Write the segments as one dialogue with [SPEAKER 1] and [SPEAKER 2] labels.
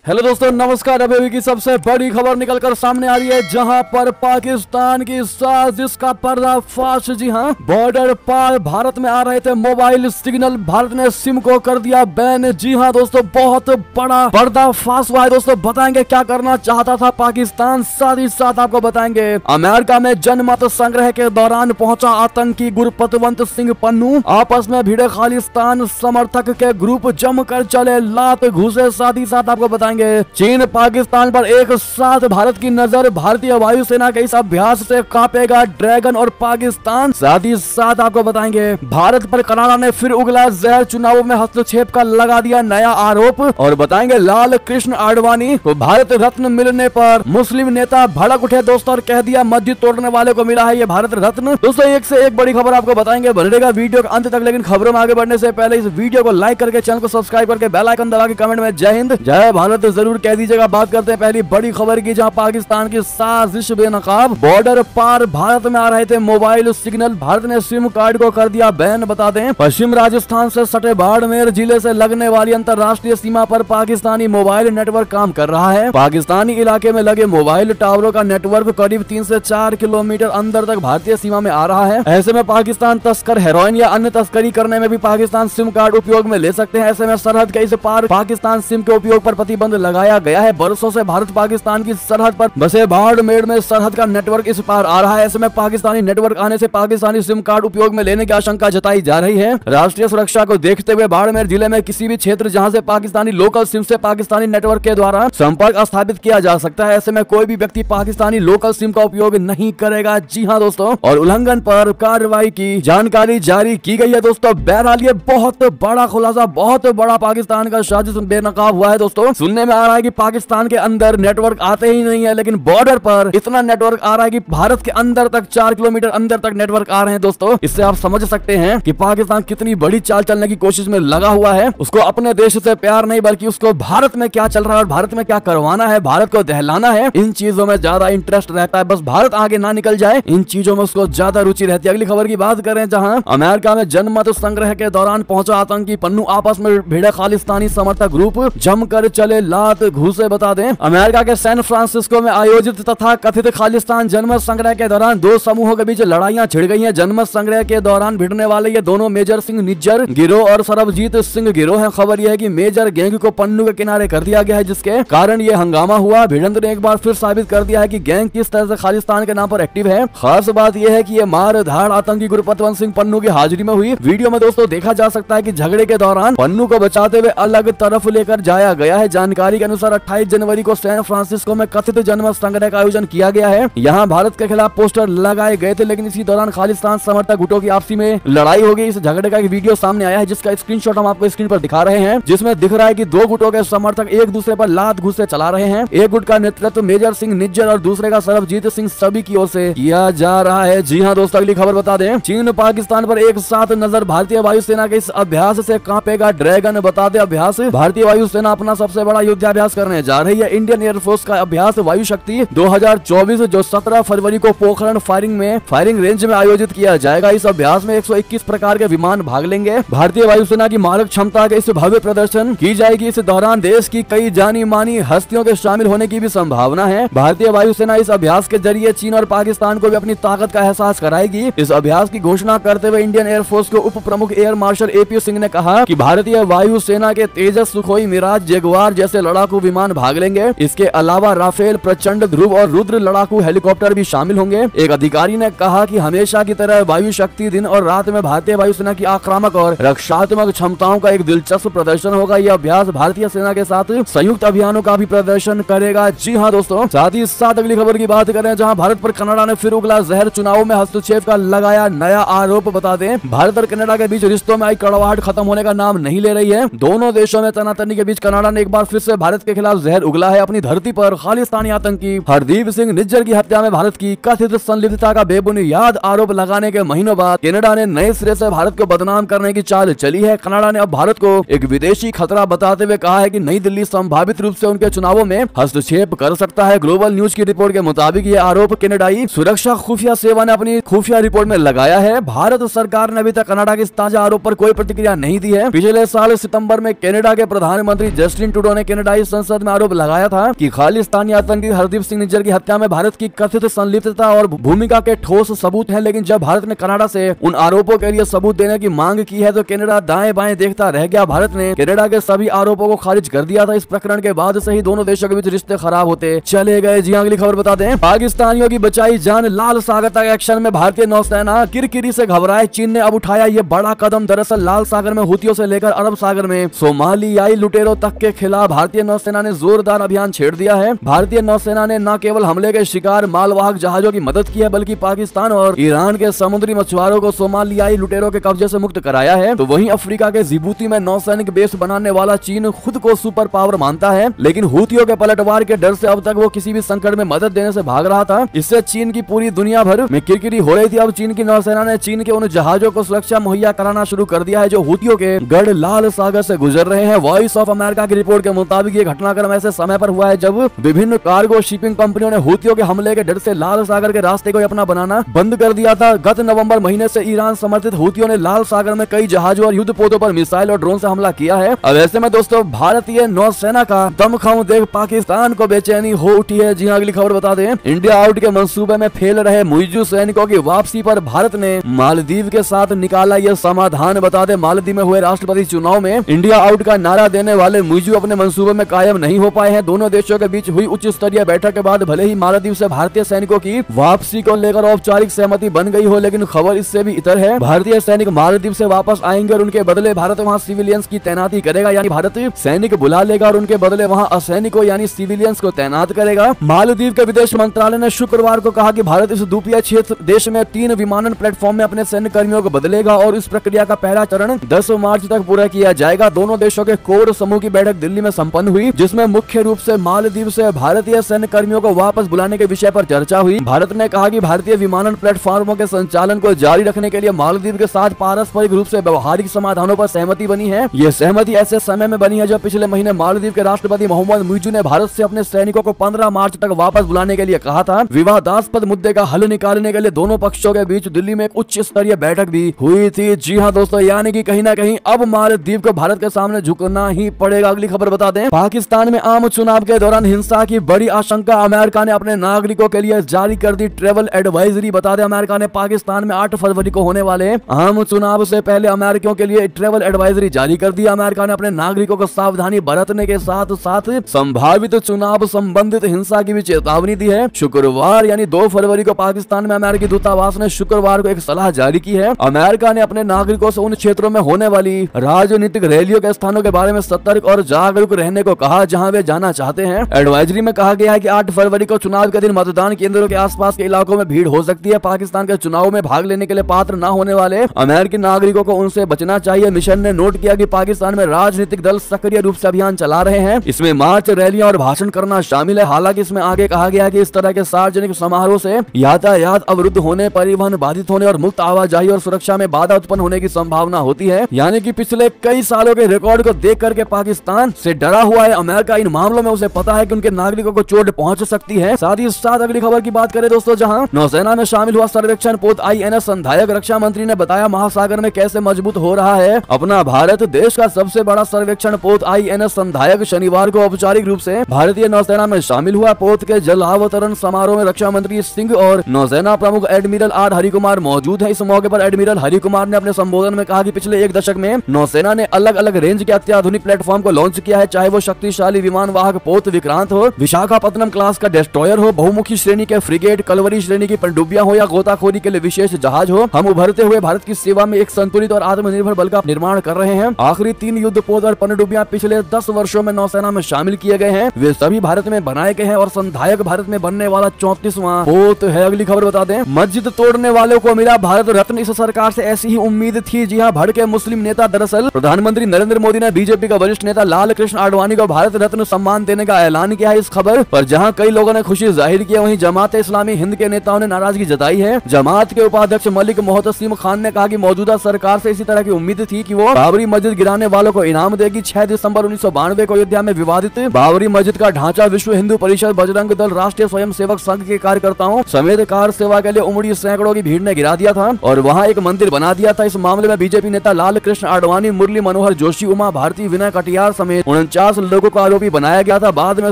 [SPEAKER 1] Hello दोस्तों, नमस्कार। अभी की सबसे बड़ी खबर निकलकर सामने आ रही है, जहां पर पाकिस्तान की साजिश का पर्दाफाश। जी हां, बॉर्डर पार भारत में आ रहे थे मोबाइल सिग्नल, भारत ने सिम को कर दिया बैन। जी हां दोस्तों, बहुत बड़ा पर्दाफाश हुआ है दोस्तों। बताएंगे क्या करना चाहता था पाकिस्तान, साथ ही साथ आपको बताएंगे अमेरिका में जनमत संग्रह के दौरान पहुंचा आतंकी गुरपतवंत सिंह पन्नू, आपस में भिड़े खालिस्तान समर्थक के ग्रुप जमकर चले लात घुसे। साथ ही साथ आपको बताएंगे चीन पाकिस्तान पर एक साथ भारत की नजर, भारतीय वायुसेना के इस अभ्यास से कांपेगा ड्रैगन और पाकिस्तान। साथ ही साथ आपको बताएंगे भारत पर कनाडा ने फिर उगला जहर, चुनावों में हस्तक्षेप का लगा दिया नया आरोप। और बताएंगे लाल कृष्ण आडवाणी को भारत रत्न मिलने पर मुस्लिम नेता भड़क उठे दोस्तों, और कह दिया मस्जिद तोड़ने वाले को मिला है ये भारत रत्न। दोस्तों एक से एक बड़ी खबर आपको बताएंगे, बनेगा वीडियो के अंत तक। लेकिन खबरों में आगे बढ़ने से पहले इस वीडियो को लाइक करके, चैनल को सब्सक्राइब करके, बेल आइकन दबा के कमेंट में जय हिंद जय भारत जरूर कह दीजिएगा। बात करते हैं पहली बड़ी खबर की, जहां पाकिस्तान की साजिश बेनकाब, बॉर्डर पार भारत में आ रहे थे मोबाइल सिग्नल, भारत ने सिम कार्ड को कर दिया बैन। बता दें पश्चिम राजस्थान से सटे बाड़मेर जिले से लगने वाली अंतर्राष्ट्रीय सीमा पर पाकिस्तानी मोबाइल नेटवर्क काम कर रहा है। पाकिस्तानी इलाके में लगे मोबाइल टावरों का नेटवर्क करीब 3 से 4 किलोमीटर अंदर तक भारतीय सीमा में आ रहा है। ऐसे में पाकिस्तान तस्कर हेरोइन या अन्य तस्करी करने में भी पाकिस्तान सिम कार्ड उपयोग में ले सकते हैं। ऐसे में सरहद के इस पार पाकिस्तान सिम के उपयोग पर प्रतिबंध लगाया गया है। बरसों से भारत पाकिस्तान की सरहद पर बसे बाड़मेर में सरहद का नेटवर्क इस पार आ रहा है। ऐसे में पाकिस्तानी नेटवर्क आने से पाकिस्तानी सिम कार्ड उपयोग में लेने की आशंका जताई जा रही है। राष्ट्रीय सुरक्षा को देखते हुए बाड़मेर जिले में किसी भी क्षेत्र जहां से पाकिस्तानी लोकल सिम से पाकिस्तानी नेटवर्क के द्वारा संपर्क स्थापित किया जा सकता है, ऐसे में कोई भी व्यक्ति पाकिस्तानी लोकल सिम का उपयोग नहीं करेगा। जी हाँ दोस्तों, और उल्लंघन पर कार्रवाई की जानकारी जारी की गई है दोस्तों। बहरहाल ये बहुत बड़ा खुलासा, बहुत बड़ा पाकिस्तान का साजिश बेनकाब हुआ है दोस्तों। सुनने में आ रहा है कि पाकिस्तान के अंदर नेटवर्क आते ही नहीं है, लेकिन बॉर्डर पर इतना नेटवर्क आ रहा है कि भारत के अंदर तक 4 किलोमीटर अंदर तक नेटवर्क आ रहे हैं दोस्तों। इससे आप समझ सकते हैं कि पाकिस्तान कितनी बड़ी चाल चलने की कोशिश में लगा हुआ है। उसको अपने देश से प्यार नहीं, बल्कि उसको भारत में क्या चल रहा है और भारत में क्या करवाना है, भारत को दहलाना है, इन चीजों में ज्यादा इंटरेस्ट रहता है। बस भारत आगे ना निकल जाए, इन चीजों में उसको ज्यादा रुचि रहती है। अगली खबर की बात करें, जहां अमेरिका में जनमत संग्रह के दौरान पहुंचा आतंकी पन्नू, आपस में भिड़े खालिस्तानी समर्थक ग्रुप जमकर चले लात घुसे। बता दें अमेरिका के सैन फ्रांसिस्को में आयोजित तथा कथित खालिस्तान जनमत संग्रह के दौरान दो समूहों के बीच लड़ाइयां छिड़ गई हैं। जनमत संग्रह के दौरान भिड़ने वाले ये दोनों मेजर सिंह निज्जर गिरोह और सरबजीत सिंह गिरोह हैं। खबर यह है कि मेजर गैंग को पन्नू के किनारे कर दिया गया है, जिसके कारण ये हंगामा हुआ। भिड़ंत ने एक बार फिर साबित कर दिया है कि गैंग किस तरह से खालिस्तान के नाम पर एक्टिव है। खास बात यह है कि ये मार धाड़ आतंकी गुरपतवंत सिंह पन्नू की हाजिरी में हुई। वीडियो में दोस्तों देखा जा सकता है कि झगड़े के दौरान पन्नू को बचाते हुए अलग तरफ लेकर जाया गया है। जानकारी के अनुसार 28 जनवरी को सैन फ्रांसिस्को में कथित जनमत संग्रह का आयोजन किया गया है। यहाँ भारत के खिलाफ पोस्टर लगाए गए थे, लेकिन इसी दौरान खालिस्तान समर्थक गुटों की आपसी में लड़ाई हो गई। इस झगड़े का एक वीडियो सामने आया है, जिसका स्क्रीनशॉट हम आपको स्क्रीन पर दिखा रहे हैं, जिसमें दिख रहा है कि दो गुटों के समर्थक एक दूसरे पर लात घुसे चला रहे हैं। एक गुट का नेतृत्व मेजर सिंह निज्जर और दूसरे का सरबजीत सिंह सभी की ओर से किया जा रहा है। जी हाँ दोस्तों, अगली खबर बता दें, चीन पाकिस्तान पर एक साथ नजर, भारतीय वायुसेना के इस अभ्यास से कांपेगा ड्रैगन। बता दें अभ्यास, भारतीय वायुसेना अपना सबसे बड़ा युद्धाभ्यास करने जा रही है। इंडियन एयरफोर्स का अभ्यास वायु शक्ति 2024 जो 17 फरवरी को पोखरण फायरिंग रेंज में आयोजित किया जाएगा। इस अभ्यास में 121 प्रकार के विमान भाग लेंगे। भारतीय वायुसेना की मारक क्षमता के इस भव्य प्रदर्शन की जाएगी। इस दौरान देश की कई जानी मानी हस्तियों के शामिल होने की भी संभावना है। भारतीय वायुसेना इस अभ्यास के जरिए चीन और पाकिस्तान को भी अपनी ताकत का एहसास कराएगी। इस अभ्यास की घोषणा करते हुए इंडियन एयरफोर्स के उप प्रमुख एयर मार्शल AP सिंह ने कहा कि भारतीय वायुसेना के तेजस, सुखोई, मिराज, जगुआर जैसे लड़ाकू विमान भाग लेंगे। इसके अलावा राफेल, प्रचंड, ध्रुव और रुद्र लड़ाकू हेलीकॉप्टर भी शामिल होंगे। एक अधिकारी ने कहा कि हमेशा की तरह वायु शक्ति दिन और रात में भारतीय वायुसेना की आक्रामक और रक्षात्मक क्षमताओं का एक दिलचस्प प्रदर्शन होगा। यह अभ्यास भारतीय सेना के साथ संयुक्त अभियानों का भी प्रदर्शन करेगा। जी हाँ दोस्तों, साथ ही साथ अगली खबर की बात करें, जहां भारत पर कनाडा ने फिर उगला जहर, चुनावों में हस्तक्षेप का लगाया नया आरोप। बता दें भारत और कनाडा के बीच रिश्तों में आई कड़वाहट खत्म होने का नाम नहीं ले रही है। दोनों देशों में तनातनी के बीच कनाडा ने एक बार फिर से भारत के खिलाफ जहर उगला है। अपनी धरती पर खालिस्तानी आतंकी हरदीप सिंह निज्जर की हत्या में भारत की कथित संलिप्तता का बेबुनियाद आरोप लगाने के महीनों बाद कनाडा ने नए सिरे से भारत को बदनाम करने की चाल चली है। कनाडा ने अब भारत को एक विदेशी खतरा बताते हुए कहा है कि नई दिल्ली संभावित रूप से उनके चुनावों में हस्तक्षेप कर सकता है। ग्लोबल न्यूज की रिपोर्ट के मुताबिक ये आरोप कनाडाई सुरक्षा खुफिया सेवा ने अपनी खुफिया रिपोर्ट में लगाया है। भारत सरकार ने अभी तक कनाडा के इस ताजा आरोप पर कोई प्रतिक्रिया नहीं दी है। पिछले साल सितंबर में कनाडा के प्रधानमंत्री जस्टिन ट्रूडो ने कनाडाई संसद में आरोप लगाया था कि खालिस्तानी आतंकी हरदीप सिंह निज्जर की हत्या में भारत की कथित संलिप्तता और भूमिका के ठोस सबूत हैं। लेकिन जब भारत ने कनाडा से उन आरोपों के लिए सबूत देने की मांग की है तो कनाडा दाएं बाएं देखता रह गया। भारत ने कनाडा के सभी आरोपों को खारिज कर दिया था। इस प्रकरण के बाद से ही दोनों देशों के बीच रिश्ते खराब होते चले गए। जी अगली खबर बता दें, पाकिस्तानियों की बचाई जान, लाल सागर तक एक्शन में भारतीय नौसेना। किरकिरी से घबराए चीन ने अब उठाया ये बड़ा कदम। दरअसल लाल सागर में हुतियों से लेकर अरब सागर में सोमालियाई लुटेरों तक के खिलाफ भारतीय नौसेना ने जोरदार अभियान छेड़ दिया है। भारतीय नौसेना ने न केवल हमले के शिकार मालवाहक जहाजों की मदद की है बल्कि पाकिस्तान और ईरान के समुद्री मछुआरों को सोमालियाई लुटेरों के कब्जे से मुक्त कराया है। तो वहीं अफ्रीका के जिबूती में नौसैनिक बेस बनाने वाला चीन खुद को सुपर पावर मानता है, लेकिन हुतियों के पलटवार के डर से अब तक वो किसी भी संकट में मदद देने से भाग रहा था। इससे चीन की पूरी दुनिया भर में किरकिरी हो रही थी। अब चीन की नौसेना ने चीन के उन जहाजों को सुरक्षा मुहैया कराना शुरू कर दिया है जो हुतियों के गढ़ लाल सागर से गुजर रहे हैं। वॉइस ऑफ अमेरिका की रिपोर्ट के मुताबिक ये घटनाक्रम ऐसे समय पर हुआ है जब विभिन्न कार्गो शिपिंग कंपनियों ने हुतियों के हमले के डर से लाल सागर के रास्ते को अपना बनाना बंद कर दिया था। गत नवंबर महीने से ईरान समर्थित हुतियों ने लाल सागर में कई जहाजों और युद्धपोतों पर मिसाइल और ड्रोन से हमला किया है। अब ऐसे में दोस्तों भारतीय नौसेना का दमखम देख पाकिस्तान को बेचैनी हो उठी है। जी अगली खबर बता दें, इंडिया आउट के मंसूबे में फेल रहे मुइज़्ज़ू सैनिकों की वापसी पर भारत ने मालदीव के साथ निकाला यह समाधान। बता दें, मालदीव में हुए राष्ट्रपति चुनाव में इंडिया आउट का नारा देने वाले मुइज़्ज़ू अपने मंसूबे में कायम नहीं हो पाए हैं। दोनों देशों के बीच हुई उच्च स्तरीय बैठक के बाद भले ही मालदीव से भारतीय सैनिकों की वापसी को लेकर औपचारिक सहमति बन गई हो, लेकिन खबर इससे भी इतर है। भारतीय सैनिक मालदीव से वापस आएंगे और उनके बदले भारत वहां सिविलियंस की तैनाती करेगा, यानी भारत सैनिक बुला लेगा और उनके बदले वहां असैनिकों यानी सिविलियंस को तैनात करेगा। मालदीव के विदेश मंत्रालय ने शुक्रवार को कहा कि भारत इस द्वीपीय क्षेत्र देश में 3 विमानन प्लेटफॉर्म में अपने सैन्य कर्मियों को बदलेगा और इस प्रक्रिया का पहला चरण 10 मार्च तक पूरा किया जाएगा। दोनों देशों के कोर समूह की बैठक दिल्ली में संपन्न हुई, जिसमें मुख्य रूप से मालदीव से भारतीय सैन्य कर्मियों को वापस बुलाने के विषय पर चर्चा हुई। भारत ने कहा कि भारतीय विमानन प्लेटफॉर्मों के संचालन को जारी रखने के लिए मालदीव के साथ पारस्परिक रूप से व्यवहारिक समाधानों पर सहमति बनी है। ये सहमति ऐसे समय में बनी है जब पिछले महीने मालदीव के राष्ट्रपति मोहम्मद मुइज़्ज़ू ने भारत से अपने सैनिकों को 15 मार्च तक वापस बुलाने के लिए कहा था। विवादास्पद मुद्दे का हल निकालने के लिए दोनों पक्षों के बीच दिल्ली में एक उच्च स्तरीय बैठक भी हुई थी। जी हाँ दोस्तों, यानी कि कहीं ना कहीं अब मालदीव को भारत के सामने झुकना ही पड़ेगा। अगली खबर बता दें, पाकिस्तान में आम चुनाव के दौरान हिंसा की बड़ी आशंका, अमेरिका ने अपने नागरिकों के लिए जारी कर दी ट्रेवल एडवाइजरी। बता दें, अमेरिका ने पाकिस्तान में 8 फरवरी को होने वाले आम चुनाव से पहले अमेरिकियों के लिए ट्रेवल एडवाइजरी जारी कर दी। अमेरिका ने अपने नागरिकों को सावधानी बरतने के साथ साथ संभावित चुनाव संबंधित हिंसा की भी चेतावनी दी है। शुक्रवार यानी 2 फरवरी को पाकिस्तान में अमेरिकी दूतावास ने शुक्रवार को एक सलाह जारी की है। अमेरिका ने अपने नागरिकों से उन क्षेत्रों में होने वाली राजनीतिक रैलियों के स्थानों के बारे में सतर्क और जागरूक रहने को कहा जहां वे जाना चाहते हैं। एडवाइजरी में कहा गया है कि 8 फरवरी को चुनाव के दिन मतदान केंद्रों के आसपास के इलाकों में भीड़ हो सकती है। पाकिस्तान के चुनाव में भाग लेने के लिए पात्र न होने वाले अमेरिकी नागरिकों को उनसे बचना चाहिए। मिशन ने नोट किया कि पाकिस्तान में राजनीतिक दल सक्रिय रूप से अभियान चला रहे हैं। इसमें मार्च, रैलियां और भाषण करना शामिल है। हालांकि इसमें आगे कहा गया कि इस तरह के सार्वजनिक समारोह से यातायात अवरुद्ध होने, परिवहन बाधित होने और मुक्त आवाजाही और सुरक्षा में बाधा उत्पन्न होने की संभावना होती है। यानी कि पिछले कई सालों के रिकॉर्ड को देख करके पाकिस्तान से डरा हुआ है अमेरिका। इन मामलों में उसे पता है कि उनके नागरिकों को चोट पहुंच सकती है। साथ ही साथ अगली खबर की बात करें दोस्तों, जहां नौसेना में शामिल हुआ सर्वेक्षण पोत INS संधायक, रक्षा मंत्री ने बताया महासागर में कैसे मजबूत हो रहा है अपना भारत। देश का सबसे बड़ा सर्वेक्षण पोत INS संधायक शनिवार को औपचारिक रूप से भारतीय नौसेना में शामिल हुआ। पोत के जलावतरण समारोह में रक्षा मंत्री सिंह और नौसेना प्रमुख एडमिरल R हरिकुमार मौजूद है। इस मौके पर एडमिरल हरिकुमार ने अपने संबोधन में कहा कि पिछले 1 दशक में नौसेना ने अलग अलग रेंज के अत्याधुनिक प्लेटफॉर्म को लॉन्च किया है, चाहे वो शक्तिशाली विमान वाहक पोत विक्रांत हो, विशाखापत्तनम क्लास का डेस्ट्रॉयर हो, बहुमुखी श्रेणी के फ्रिगेट, कलवरी श्रेणी की पनडुब्बियां हो या गोताखोरी के लिए विशेष जहाज हो। हम उभरते हुए भारत की सेवा में एक संतुलित और आत्मनिर्भर बल का निर्माण कर रहे हैं। आखिरी 3 युद्धपोत और पनडुब्बियां पिछले 10 वर्षों में नौसेना में शामिल किए गए हैं। वे सभी भारत में बनाए गए हैं और संधायक भारत में बनने वाला 34वां पोत है। अगली खबर बता दें, मस्जिद तोड़ने वालों को मिला भारत रत्न, इस सरकार से ऐसी ही उम्मीद थी। जी हां, भड़के मुस्लिम नेता, दरअसल प्रधानमंत्री नरेंद्र मोदी ने बीजेपी का वरिष्ठ नेता लाल कृष्ण आडवाणी को भारत रत्न सम्मान देने का ऐलान किया है। इस खबर पर जहां कई लोगों ने खुशी जाहिर की, वहीं जमात इस्लामी हिंद के नेताओं ने नाराजगी जताई है। जमात के उपाध्यक्ष मलिक मोहतसिम खान ने कहा कि मौजूदा सरकार से इसी तरह की उम्मीद थी कि वो बाबरी मस्जिद गिराने वालों को इनाम देगी। 6 दिसंबर 1992 को अयोध्या में विवादित बाबरी मस्जिद का ढांचा विश्व हिंदू परिषद, बजरंग दल, राष्ट्रीय स्वयंसेवक संघ के कार्यकर्ताओं समेत कार सेवा के लिए उमड़ी सैकड़ों की भीड़ ने गिरा दिया था और वहां एक मंदिर बना दिया था। इस मामले में बीजेपी नेता लाल कृष्ण आडवाणी, मुरली मनोहर जोशी, उमा भारती, विनय कटियार समेत 49 50 लोगों को आरोपी बनाया गया था। बाद में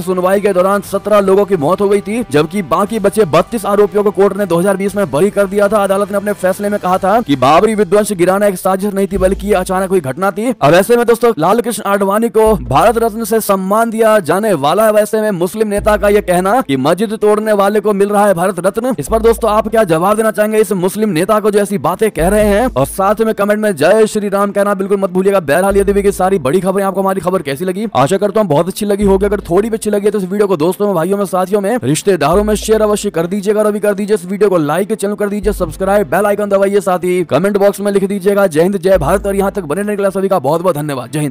[SPEAKER 1] सुनवाई के दौरान 17 लोगों की मौत हो गई थी, जबकि बाकी बचे 32 आरोपियों को कोर्ट ने 2020 में बरी कर दिया था। अदालत ने अपने फैसले में कहा था कि बाबरी विध्वंस गिराना एक साजिश नहीं थी, बल्कि अचानक हुई घटना थी। अब ऐसे में दोस्तों लाल कृष्ण आडवाणी को भारत रत्न से सम्मान दिया जाने वाला है। वैसे में मुस्लिम नेता का यह कहना कि मस्जिद तोड़ने वाले को मिल रहा है भारत रत्न, इस पर दोस्तों आप क्या जवाब देना चाहेंगे इस मुस्लिम नेता को जो ऐसी बातें कह रहे हैं? और साथ में कमेंट में जय श्री राम कहना बिल्कुल मत भूलिएगा। बहरहाल ये की सारी बड़ी खबरें आपको हमारी खबर कैसी लगी? आशा करता हूँ बहुत अच्छी लगी होगी। अगर थोड़ी भी अच्छी लगी तो इस वीडियो को दोस्तों में, भाइयों में, साथियों में, रिश्तेदारों में शेयर अवश्य कर दीजिएगा। और अभी कर दीजिए इस वीडियो को लाइक, चैनल कर दीजिए सब्सक्राइब, बेल आइकन दबाइए, साथ ही कमेंट बॉक्स में लिख दीजिएगा जय हिंद जय भारत। और यहाँ तक बने रहने के लिए सभी का बहुत बहुत धन्यवाद। जय हिंद।